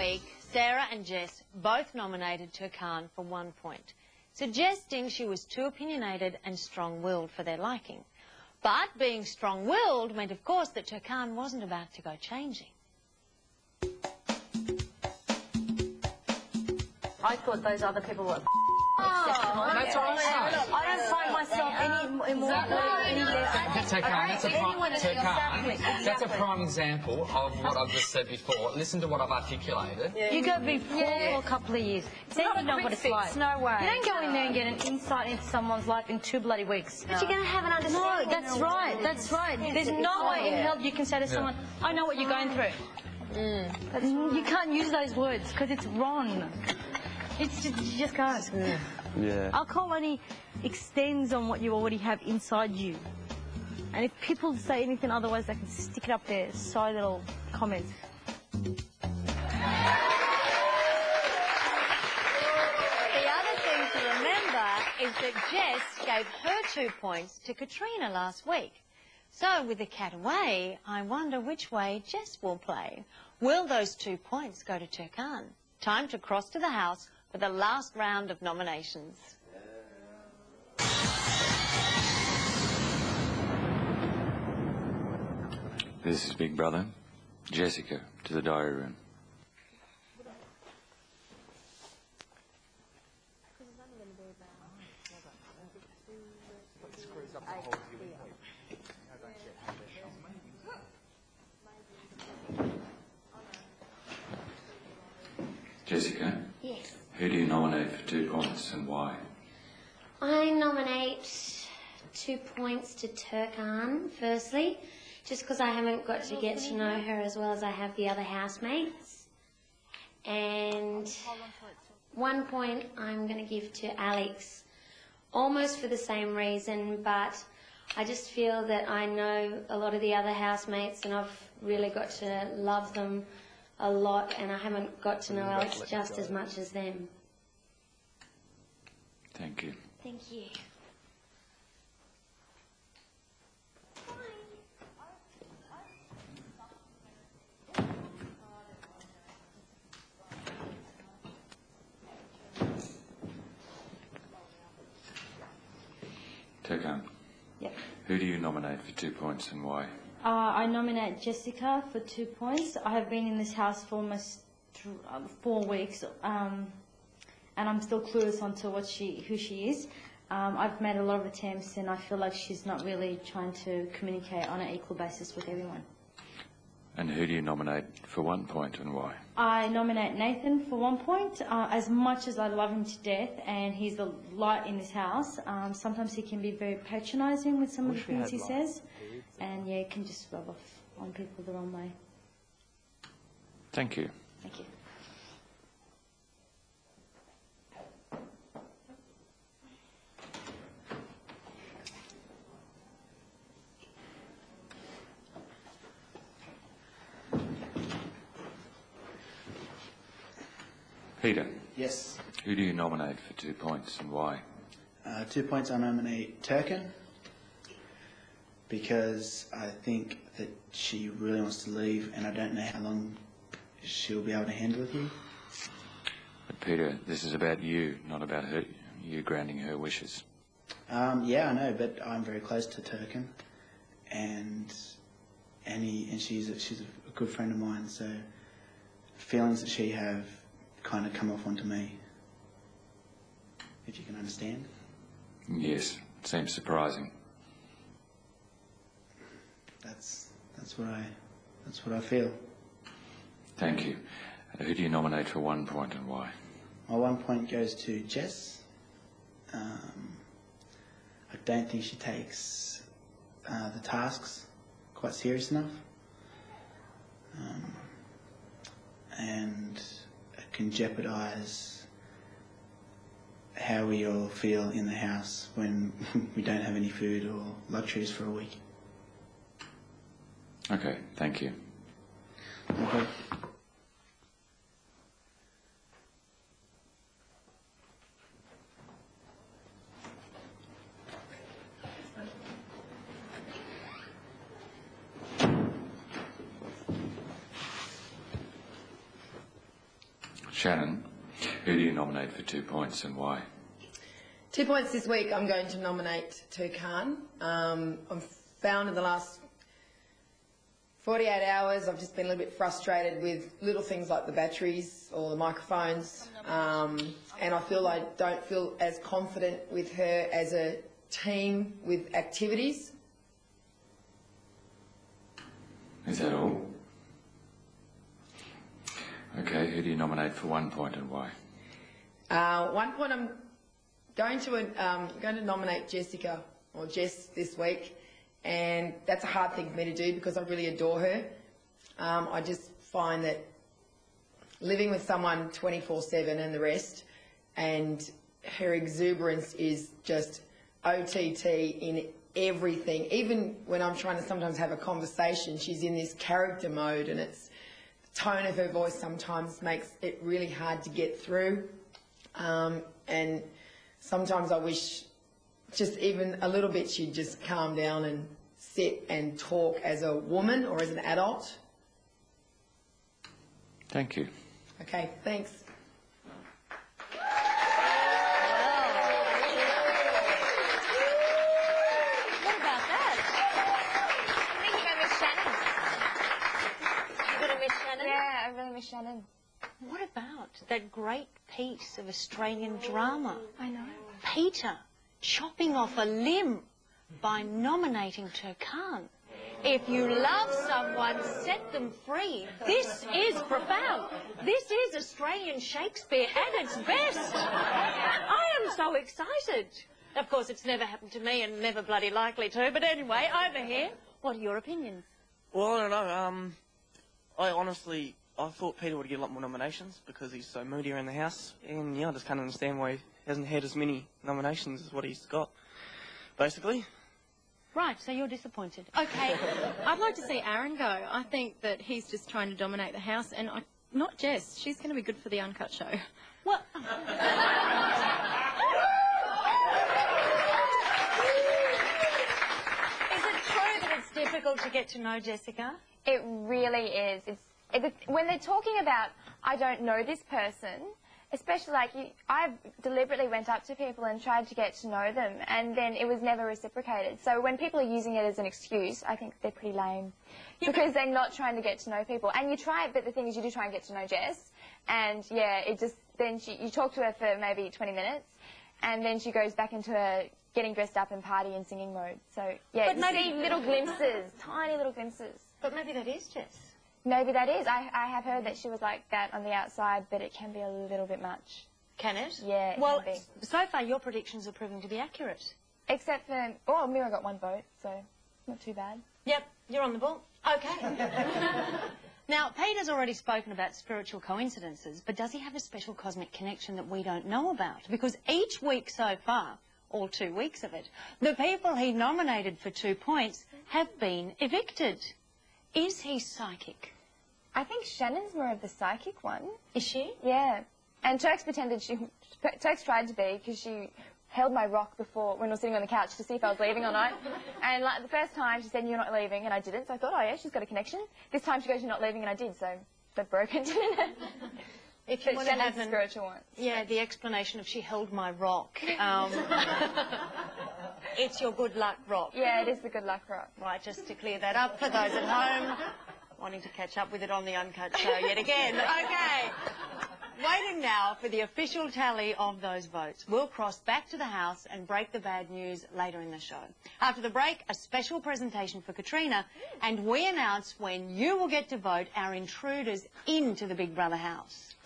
week, Sarah and Jess both nominated Turkan for 1 point, suggesting she was too opinionated and strong-willed for their liking. But being strong-willed meant, of course, that Turkan wasn't about to go changing. I thought those other people were Oh, that's what I'm saying. I don't find myself any more That's a prime example of what I've just said before. Listen to what I've articulated. You got to be poor for a couple of years. Then you know what it's like. No way. You don't go in there and get an insight into someone's life in 2 bloody weeks. But you're going to have an understanding. No, that's right. That's right. There's no way in hell you can say to someone, I know what you're going through. You can't use those words because it's wrong. It's just, you just can't. Yeah. Alcohol only extends on what you already have inside you. And if people say anything otherwise, they can stick it up their side little comments. The other thing to remember is that Jess gave her 2 points to Katrina last week. So with the cat away, I wonder which way Jess will play. Will those 2 points go to Turkan? Time to cross to the house for the last round of nominations. This is Big Brother. Jessica, to the diary room. Jessica? Yes. Who do you nominate for 2 points and why? I nominate 2 points to Turkan, firstly, just because I haven't got to get to know her as well as I have the other housemates. And 1 point I'm going to give to Alex, almost for the same reason, but I just feel that I know a lot of the other housemates and I've really got to love them a lot, and I haven't got to know Alex just as much as them. Thank you. Thank you. Turkan. Yep. Who do you nominate for 2 points and why? I nominate Jessica for 2 points. I have been in this house for almost 4 weeks, and I'm still clueless onto who she is. I've made a lot of attempts, and I feel like she's not really trying to communicate on an equal basis with everyone. And who do you nominate for 1 point and why? I nominate Nathan for 1 point. As much as I love him to death, and he's the light in this house, sometimes he can be very patronising with some of the things he says. And yeah, it can just rub off on people the wrong way. Thank you. Thank you. Peter. Yes. Who do you nominate for 2 points and why? 2 points, I nominate Turkan, because I think that she really wants to leave and I don't know how long she'll be able to handle with you. But Peter, this is about you, not about her, you granting her wishes. Yeah, I know, but I'm very close to Turkan, and she's a good friend of mine, so feelings that she have kind of come off onto me, if you can understand. Yes, it seems surprising. That's what I feel. Thank you. Who do you nominate for 1 point and why? My 1 point goes to Jess. I don't think she takes the tasks quite serious enough, and it can jeopardise how we all feel in the house when we don't have any food or luxuries for a week. Okay, thank you. Okay. Shannon, who do you nominate for 2 points and why? 2 points this week, I'm going to nominate Turkan. I've found in the last 48 hours, I've just been a little bit frustrated with little things like the batteries or the microphones. And I feel I don't feel as confident with her as a team with activities. Is that all? Okay, who do you nominate for 1 point and why? 1 point, I'm going to nominate Jessica, or Jess, this week. And that's a hard thing for me to do because I really adore her. I just find that living with someone 24/7 and the rest, and her exuberance is just OTT in everything. Even when I'm trying to sometimes have a conversation, she's in this character mode, and it's the tone of her voice sometimes makes it really hard to get through. And sometimes I wish just even a little bit she'd just calm down and sit and talk as a woman or as an adult. Thank you. Okay, thanks. What about that? I think you're going to miss Shannon. You're going to miss Shannon? Yeah, I really miss Shannon. What about that great piece of Australian drama? I know. Peter chopping off a limb by nominating Turkan. If you love someone, set them free. This is profound. This is Australian Shakespeare at its best. I am so excited. Of course, it's never happened to me and never bloody likely to. But anyway, over here, what are your opinions? Well, I don't know. I thought Peter would get a lot more nominations because he's so moody around the house. And, yeah, I just can't understand why he hasn't had as many nominations as what he's got, basically. Right, so you're disappointed. Okay. I'd like to see Aaron go. I think that he's just trying to dominate the house, and not Jess. She's going to be good for the Uncut show. Well... Is it true that it's difficult to get to know Jessica? It really is. When they're talking about, I don't know this person, especially I deliberately went up to people and tried to get to know them, and then it was never reciprocated. So when people are using it as an excuse, I think they're pretty lame, because they're not trying to get to know people. And you try, but the thing is, you do try and get to know Jess, and yeah, you talk to her for maybe 20 minutes, and then she goes back into her getting dressed up and party and singing mode. So yeah, you see little glimpses, tiny little glimpses. But maybe that is Jess. Maybe that is. I have heard that she was like that on the outside, but it can be a little bit much. Can it? Yeah, it well, can be. So far your predictions are proving to be accurate. Except for, oh, Mira got 1 vote, so not too bad. Yep, you're on the ball. Okay. Now, Peter's already spoken about spiritual coincidences, but does he have a special cosmic connection that we don't know about? Because each week so far, all 2 weeks of it, the people he nominated for 2 points have been evicted. Is he psychic? I think Shannon's more of the psychic one. Is she? Yeah. And Turks Turks tried to be, because she held my rock before when we were sitting on the couch to see if I was leaving or not. And like the first time she said, you're not leaving, and I didn't. So I thought, oh yeah, she's got a connection. This time she goes, you're not leaving, and I did. So they've broken, didn't it? If you want to have the spiritual one. Yeah, the explanation of she held my rock. It's your good luck rock. Yeah, it is the good luck rock. Right, just to clear that up for those at home wanting to catch up with it on the Uncut show yet again. Okay. Waiting now for the official tally of those votes. We'll cross back to the house and break the bad news later in the show. After the break, a special presentation for Katrina, and we announce when you will get to vote our intruders into the Big Brother house.